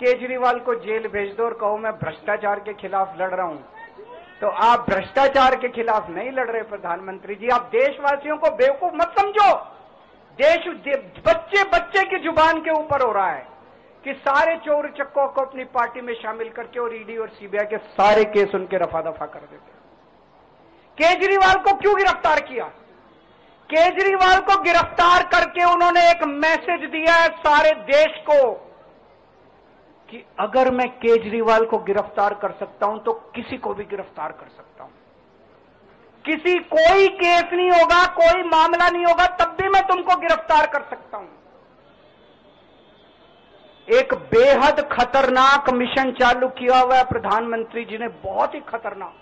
केजरीवाल को जेल भेज दो और कहो मैं भ्रष्टाचार के खिलाफ लड़ रहा हूं, तो आप भ्रष्टाचार के खिलाफ नहीं लड़ रहे प्रधानमंत्री जी। आप देशवासियों को बेवकूफ मत समझो। बच्चे बच्चे की जुबान के ऊपर हो रहा है कि सारे चोर चक्कों को अपनी पार्टी में शामिल करके और ईडी और सीबीआई के सारे केस उनके रफा दफा कर देते। केजरीवाल को क्यों गिरफ्तार किया? केजरीवाल को गिरफ्तार करके उन्होंने एक मैसेज दिया है सारे देश को कि अगर मैं केजरीवाल को गिरफ्तार कर सकता हूं तो किसी को भी गिरफ्तार कर सकता हूं। कोई केस नहीं होगा, कोई मामला नहीं होगा, तब भी मैं तुमको गिरफ्तार कर सकता हूं। एक बेहद खतरनाक मिशन चालू किया हुआ है प्रधानमंत्री जी ने, बहुत ही खतरनाक।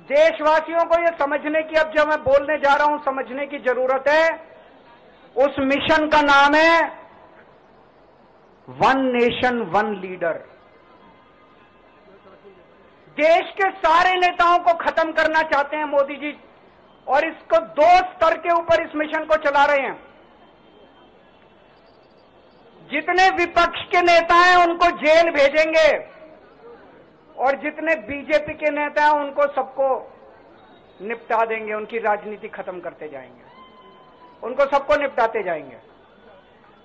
देशवासियों को यह समझने की, अब जब मैं बोलने जा रहा हूं, समझने की जरूरत है। उस मिशन का नाम है वन नेशन वन लीडर। देश के सारे नेताओं को खत्म करना चाहते हैं मोदी जी, और इसको 2 स्तर के ऊपर इस मिशन को चला रहे हैं। जितने विपक्ष के नेता हैं उनको जेल भेजेंगे, और जितने बीजेपी के नेता हैं उनको सबको निपटा देंगे, उनकी राजनीति खत्म करते जाएंगे, उनको सबको निपटाते जाएंगे।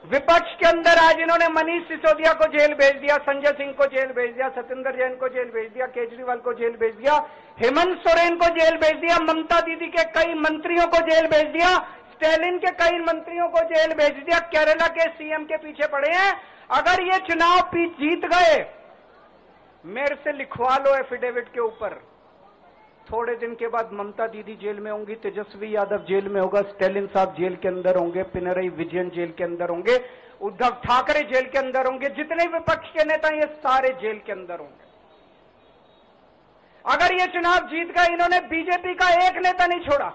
विपक्ष के अंदर आज इन्होंने मनीष सिसोदिया को जेल भेज दिया, संजय सिंह को जेल भेज दिया, सत्येंद्र जैन को जेल भेज दिया, केजरीवाल को जेल भेज दिया, हेमंत सोरेन को जेल भेज दिया, ममता दीदी के कई मंत्रियों को जेल भेज दिया, स्टैलिन के कई मंत्रियों को जेल भेज दिया, केरला के सीएम के पीछे पड़े हैं। अगर ये चुनाव जीत गए, मेरे से लिखवा लो एफिडेविट के ऊपर, थोड़े दिन के बाद ममता दीदी जेल में होंगी, तेजस्वी यादव जेल में होगा, स्टैलिन साहब जेल के अंदर होंगे, पिनरई विजयन जेल के अंदर होंगे, उद्धव ठाकरे जेल के अंदर होंगे, जितने विपक्ष के नेता ये सारे जेल के अंदर होंगे। अगर ये चुनाव जीत गए, इन्होंने बीजेपी का एक नेता नहीं छोड़ा।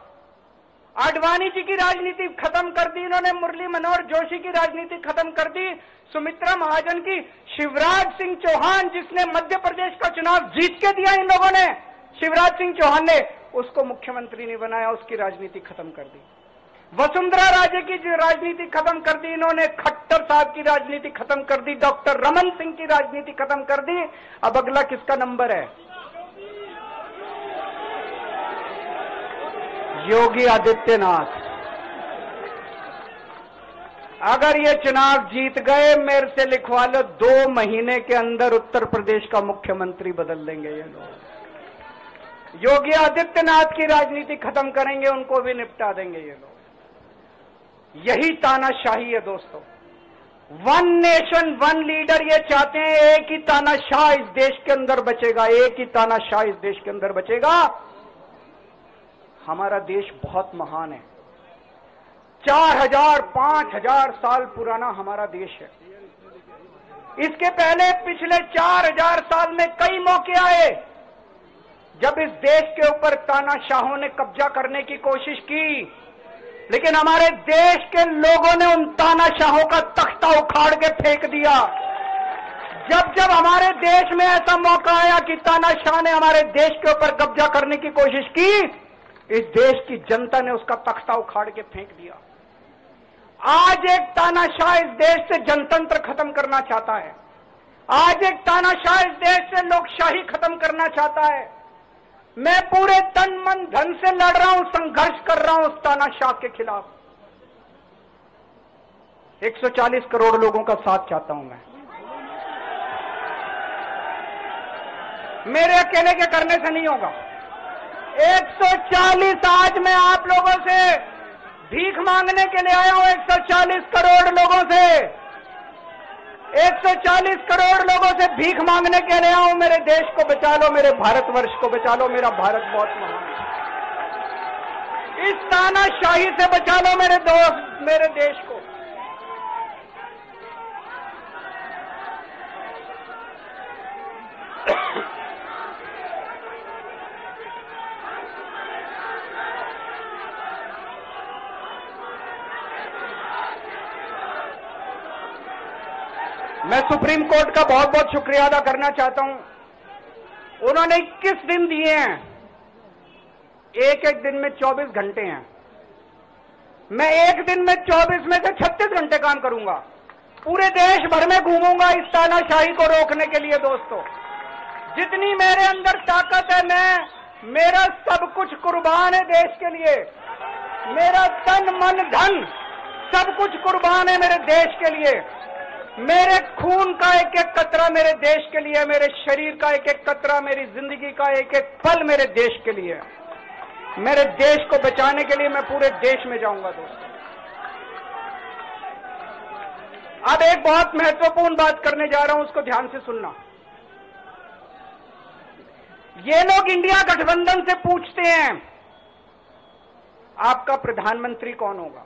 आडवाणी जी की राजनीति खत्म कर दी इन्होंने, मुरली मनोहर जोशी की राजनीति खत्म कर दी, सुमित्रा महाजन की, शिवराज सिंह चौहान जिसने मध्य प्रदेश का चुनाव जीत के दिया इन लोगों ने, शिवराज सिंह चौहान ने उसको मुख्यमंत्री नहीं बनाया, उसकी राजनीति खत्म कर दी। वसुंधरा राजे की जो राजनीति खत्म कर दी इन्होंने, खट्टर साहब की राजनीति खत्म कर दी, डॉक्टर रमन सिंह की राजनीति खत्म कर दी। अब अगला किसका नंबर है? योगी आदित्यनाथ। अगर ये चुनाव जीत गए, मेरे से लिखवा लो, 2 महीने के अंदर उत्तर प्रदेश का मुख्यमंत्री बदल देंगे ये लोग। योगी आदित्यनाथ की राजनीति खत्म करेंगे, उनको भी निपटा देंगे ये लोग। यही तानाशाही है दोस्तों। वन नेशन वन लीडर ये चाहते हैं, एक ही तानाशाह इस देश के अंदर बचेगा, एक ही तानाशाह इस देश के अंदर बचेगा। हमारा देश बहुत महान है, 4000 5000 साल पुराना हमारा देश है। इसके पहले पिछले 4000 साल में कई मौके आए जब इस देश के ऊपर तानाशाहों ने कब्जा करने की कोशिश की, लेकिन हमारे देश के लोगों ने उन तानाशाहों का तख्ता उखाड़ के फेंक दिया। जब जब हमारे देश में ऐसा मौका आया कि तानाशाह ने हमारे देश के ऊपर कब्जा करने की कोशिश की, इस देश की जनता ने उसका तख्ता उखाड़ के फेंक दिया। आज एक तानाशाह इस देश से जनतंत्र खत्म करना चाहता है, आज एक तानाशाह इस देश से लोकशाही खत्म करना चाहता है। मैं पूरे तन मन धन से लड़ रहा हूं, संघर्ष कर रहा हूं उस तानाशाह के खिलाफ। 140 करोड़ लोगों का साथ चाहता हूं मैं। मेरे अकेले के करने से नहीं होगा। 140 आज मैं आप लोगों से भीख मांगने के लिए आया हूं, 140 करोड़ लोगों से, 140 करोड़ लोगों से भीख मांगने के लिए आया हूं। मेरे देश को बचा लो, मेरे भारतवर्ष को बचा लो, मेरा भारत बहुत महान है। इस तानाशाही से बचा लो मेरे दोस्त, मेरे देश को। मैं सुप्रीम कोर्ट का बहुत बहुत शुक्रिया अदा करना चाहता हूं। उन्होंने 21 दिन दिए हैं, एक एक दिन में 24 घंटे हैं। मैं एक दिन में 24 में से 36 घंटे काम करूंगा। पूरे देश भर में घूमूंगा इस तानाशाही को रोकने के लिए। दोस्तों, जितनी मेरे अंदर ताकत है, मेरा सब कुछ कुर्बान है देश के लिए। मेरा तन मन धन सब कुछ कुर्बान है मेरे देश के लिए। मेरे खून का एक एक कतरा मेरे देश के लिए, मेरे शरीर का एक एक कतरा, मेरी जिंदगी का एक एक पल मेरे देश के लिए। मेरे देश को बचाने के लिए मैं पूरे देश में जाऊंगा। दोस्तों, अब एक बहुत महत्वपूर्ण बात करने जा रहा हूं, उसको ध्यान से सुनना। ये लोग इंडिया गठबंधन से पूछते हैं आपका प्रधानमंत्री कौन होगा।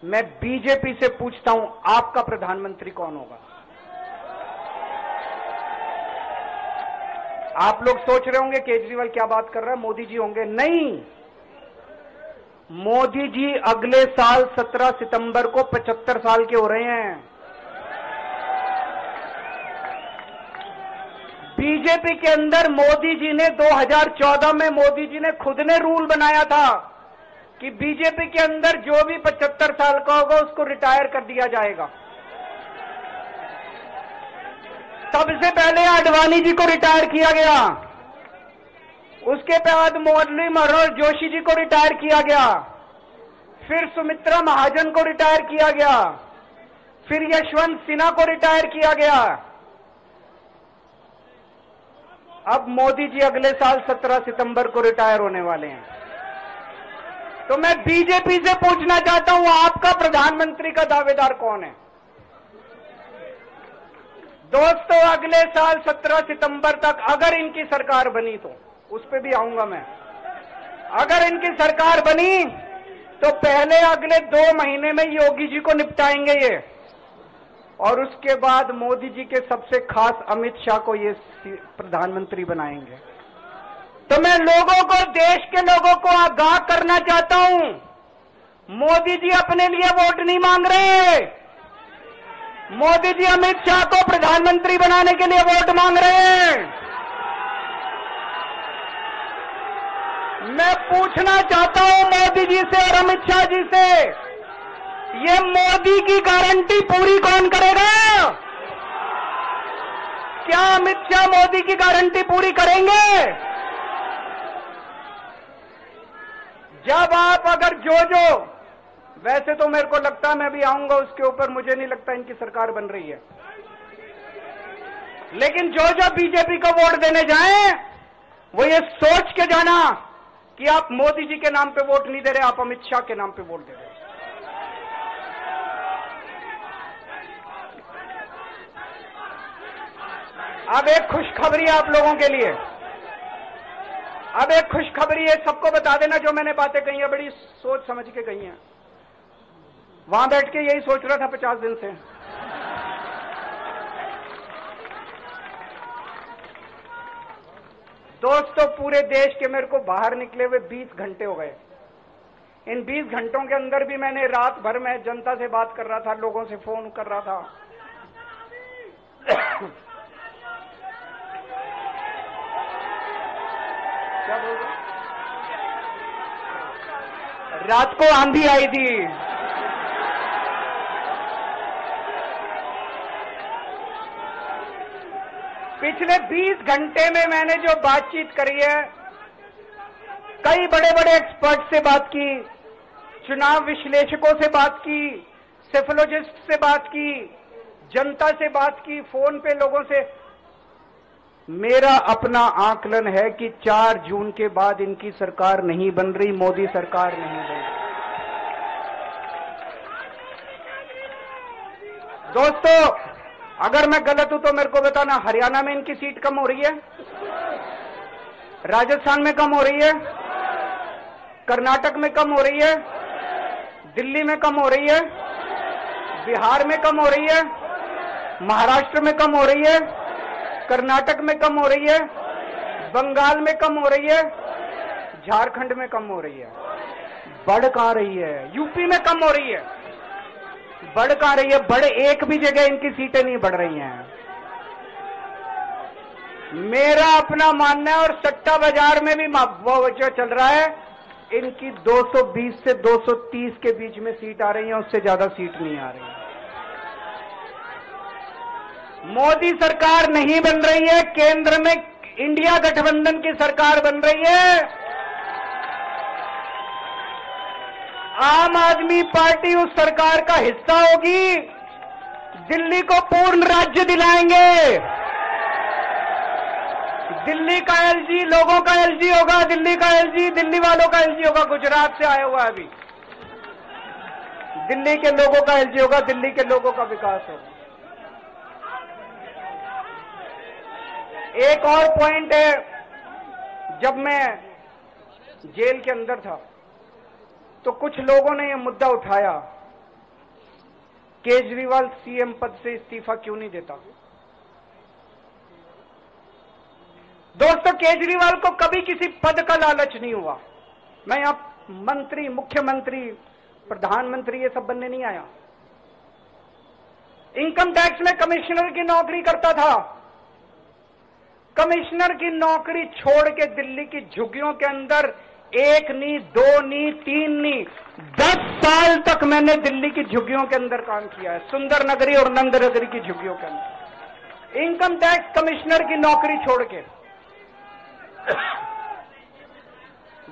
मैं बीजेपी से पूछता हूं आपका प्रधानमंत्री कौन होगा। आप लोग सोच रहे होंगे केजरीवाल क्या बात कर रहा है, मोदी जी होंगे। नहीं, मोदी जी अगले साल 17 सितंबर को 75 साल के हो रहे हैं। बीजेपी के अंदर मोदी जी ने 2014 में मोदी जी ने खुद ने रूल बनाया था कि बीजेपी के अंदर जो भी 75 साल का होगा उसको रिटायर कर दिया जाएगा। सबसे पहले आडवाणी जी को रिटायर किया गया, उसके बाद मुरली मनोहर जोशी जी को रिटायर किया गया, फिर सुमित्रा महाजन को रिटायर किया गया, फिर यशवंत सिन्हा को रिटायर किया गया। अब मोदी जी अगले साल 17 सितंबर को रिटायर होने वाले हैं। तो मैं बीजेपी से पूछना चाहता हूं आपका प्रधानमंत्री का दावेदार कौन है। दोस्तों, अगले साल 17 सितंबर तक अगर इनकी सरकार बनी तो उस पर भी आऊंगा मैं। अगर इनकी सरकार बनी तो पहले अगले 2 महीने में योगी जी को निपटाएंगे ये, और उसके बाद मोदी जी के सबसे खास अमित शाह को ये प्रधानमंत्री बनाएंगे। तो मैं लोगों को, देश के लोगों को आगाह करना चाहता हूं, मोदी जी अपने लिए वोट नहीं मांग रहे। मोदी जी अमित शाह को प्रधानमंत्री बनाने के लिए वोट मांग रहे हैं। मैं पूछना चाहता हूं मोदी जी से और अमित शाह जी से, ये मोदी की गारंटी पूरी कौन करेगा? क्या अमित शाह मोदी की गारंटी पूरी करेंगे? जब आप अगर जो वैसे तो मेरे को लगता है मैं भी आऊंगा उसके ऊपर, मुझे नहीं लगता इनकी सरकार बन रही है, लेकिन जो बीजेपी को वोट देने जाएं वो ये सोच के जाना कि आप मोदी जी के नाम पे वोट नहीं दे रहे, आप अमित शाह के नाम पे वोट दे रहे हैं। अब एक खुशखबरी आप लोगों के लिए, अब एक खुशखबरी है, सबको बता देना जो मैंने बातें कही हैं बड़ी सोच समझ के कही हैं। वहां बैठ के यही सोच रहा था 50 दिन से। दोस्तों, पूरे देश के मेरे को बाहर निकले हुए 20 घंटे हो गए। इन 20 घंटों के अंदर भी मैंने रात भर में जनता से बात कर रहा था, लोगों से फोन कर रहा था। क्या बोल रहे? रात को आंधी आई थी। पिछले 20 घंटे में मैंने जो बातचीत करी है, कई बड़े बड़े एक्सपर्ट से बात की, चुनाव विश्लेषकों से बात की, सेफोलॉजिस्ट से बात की, जनता से बात की, फोन पे लोगों से। मेरा अपना आकलन है कि 4 जून के बाद इनकी सरकार नहीं बन रही, मोदी सरकार नहीं बन रही। दोस्तों, अगर मैं गलत हूं तो मेरे को बताना। हरियाणा में इनकी सीट कम हो रही है, राजस्थान में कम हो रही है, कर्नाटक में कम हो रही है, दिल्ली में कम हो रही है, बिहार में कम हो रही है, महाराष्ट्र में कम हो रही है, कर्नाटक में कम हो रही है, बंगाल में कम हो रही है, झारखंड में कम हो रही है। बढ़ कहां रही है? यूपी में कम हो रही है, बढ़ कहां रही है? बढ़ एक भी जगह इनकी सीटें नहीं बढ़ रही हैं। मेरा अपना मानना है, और सट्टा बाजार में भी वो जो चल रहा है इनकी 220 से 230 के बीच में सीट आ रही है, उससे ज्यादा सीट नहीं आ रही है। मोदी सरकार नहीं बन रही है, केंद्र में इंडिया गठबंधन की सरकार बन रही है। आम आदमी पार्टी उस सरकार का हिस्सा होगी। दिल्ली को पूर्ण राज्य दिलाएंगे। दिल्ली का एलजी लोगों का एलजी होगा, दिल्ली का एलजी दिल्ली वालों का एलजी होगा। गुजरात से आया हुआ है अभी। दिल्ली के लोगों का एलजी होगा, दिल्ली के लोगों का विकास होगा। एक और पॉइंट है, जब मैं जेल के अंदर था तो कुछ लोगों ने यह मुद्दा उठाया, केजरीवाल सीएम पद से इस्तीफा क्यों नहीं देता। दोस्तों, केजरीवाल को कभी किसी पद का लालच नहीं हुआ। मैं यहां मंत्री, मुख्यमंत्री, प्रधानमंत्री ये सब बनने नहीं आया। इनकम टैक्स में कमिश्नर की नौकरी करता था। कमिश्नर की नौकरी छोड़ के दिल्ली की झुग्गियों के अंदर 1 नहीं, 2 नहीं, 3 नहीं, 10 साल तक मैंने दिल्ली की झुग्गियों के अंदर काम किया है, सुंदर नगरी और नंद नगरी की झुग्गियों के अंदर, इनकम टैक्स कमिश्नर की नौकरी छोड़ के।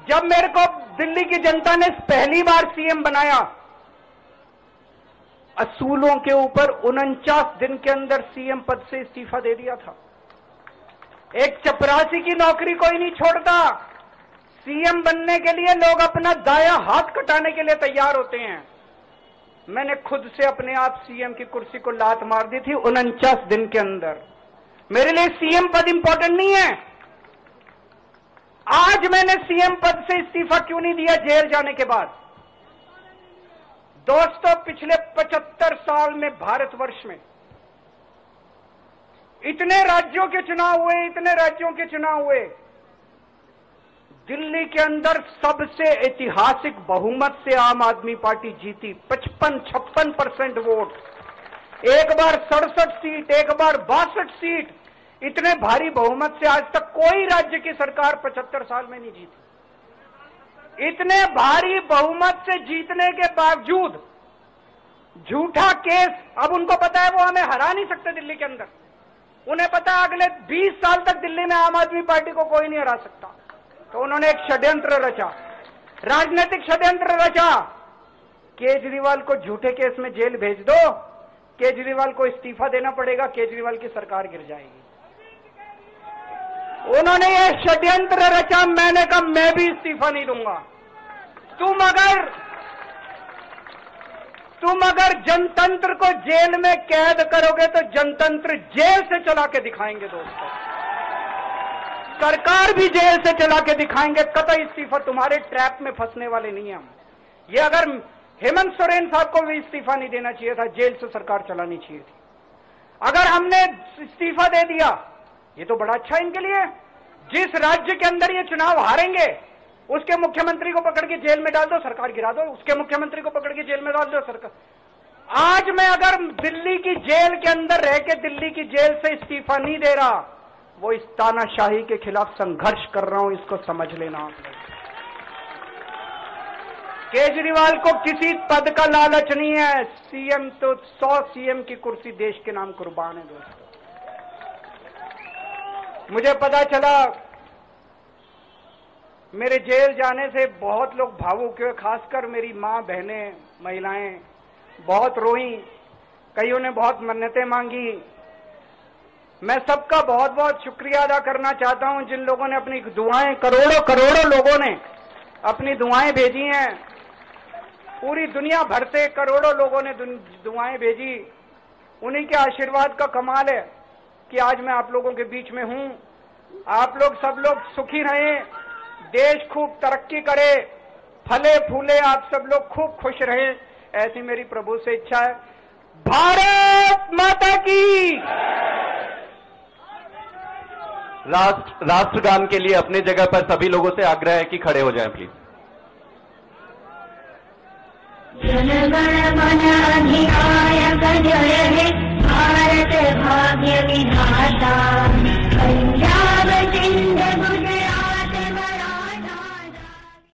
जब मेरे को दिल्ली की जनता ने पहली बार सीएम बनाया, असूलों के ऊपर 49 दिन के अंदर सीएम पद से इस्तीफा दे दिया था। एक चपरासी की नौकरी कोई नहीं छोड़ता। सीएम बनने के लिए लोग अपना दायां हाथ कटाने के लिए तैयार होते हैं। मैंने खुद से अपने आप सीएम की कुर्सी को लात मार दी थी 49 दिन के अंदर। मेरे लिए सीएम पद इंपॉर्टेंट नहीं है। आज मैंने सीएम पद से इस्तीफा क्यों नहीं दिया जेल जाने के बाद? दोस्तों, पिछले 75 साल में भारतवर्ष में इतने राज्यों के चुनाव हुए, इतने राज्यों के चुनाव हुए, दिल्ली के अंदर सबसे ऐतिहासिक बहुमत से आम आदमी पार्टी जीती। 55-56% वोट। एक बार 67 सीट, एक बार 62 सीट। इतने भारी बहुमत से आज तक कोई राज्य की सरकार 75 साल में नहीं जीती। इतने भारी बहुमत से जीतने के बावजूद झूठा केस, अब उनको पता है वो हमें हरा नहीं सकते दिल्ली के अंदर। उन्हें पता है अगले 20 साल तक दिल्ली में आम आदमी पार्टी को कोई नहीं हरा सकता। तो उन्होंने एक षड्यंत्र रचा, राजनीतिक षड्यंत्र रचा। केजरीवाल को झूठे केस में जेल भेज दो, केजरीवाल को इस्तीफा देना पड़ेगा, केजरीवाल की सरकार गिर जाएगी। उन्होंने ये षड्यंत्र रचा। मैंने कहा मैं भी इस्तीफा नहीं दूंगा। तुम अगर जनतंत्र को जेल में कैद करोगे तो जनतंत्र जेल से चला के दिखाएंगे। दोस्तों, सरकार भी जेल से चला के दिखाएंगे। कतई इस्तीफा, तुम्हारे ट्रैप में फंसने वाले नहीं हम। ये अगर हेमंत सोरेन साहब को भी इस्तीफा नहीं देना चाहिए था, जेल से सरकार चलानी चाहिए थी। अगर हमने इस्तीफा दे दिया, ये तो बड़ा अच्छा इनके लिए। जिस राज्य के अंदर ये चुनाव हारेंगे उसके मुख्यमंत्री को पकड़ के जेल में डाल दो, सरकार गिरा दो। उसके मुख्यमंत्री को पकड़ के जेल में डाल दो, सरकार। आज मैं अगर दिल्ली की जेल के अंदर रह के दिल्ली की जेल से इस्तीफा नहीं दे रहा, वो इस तानाशाही के खिलाफ संघर्ष कर रहा हूं, इसको समझ लेना आप लोग। केजरीवाल को किसी पद का लालच नहीं है। सीएम तो 100 सीएम की कुर्सी देश के नाम कुर्बान है। दोस्तों, मुझे पता चला मेरे जेल जाने से बहुत लोग भावुक हुए, खासकर मेरी मां, बहनें, महिलाएं बहुत रोई। कईयों ने बहुत मन्नतें मांगी। मैं सबका बहुत बहुत शुक्रिया अदा करना चाहता हूं जिन लोगों ने अपनी दुआएं, करोड़ों लोगों ने अपनी दुआएं भेजी हैं। पूरी दुनिया भर से करोड़ों लोगों ने दुआएं भेजी। उन्हीं के आशीर्वाद का कमाल है कि आज मैं आप लोगों के बीच में हूं। आप लोग सब लोग सुखी रहें, देश खूब तरक्की करे, फले फूले, आप सब लोग खूब खुश रहें, ऐसी मेरी प्रभु से इच्छा है। भारत माता की। राष्ट्रगान के लिए अपनी जगह पर सभी लोगों से आग्रह है कि खड़े हो जाएं प्लीज। जन गण मन अधिनायक जय हे भारत भाग्य विधाता।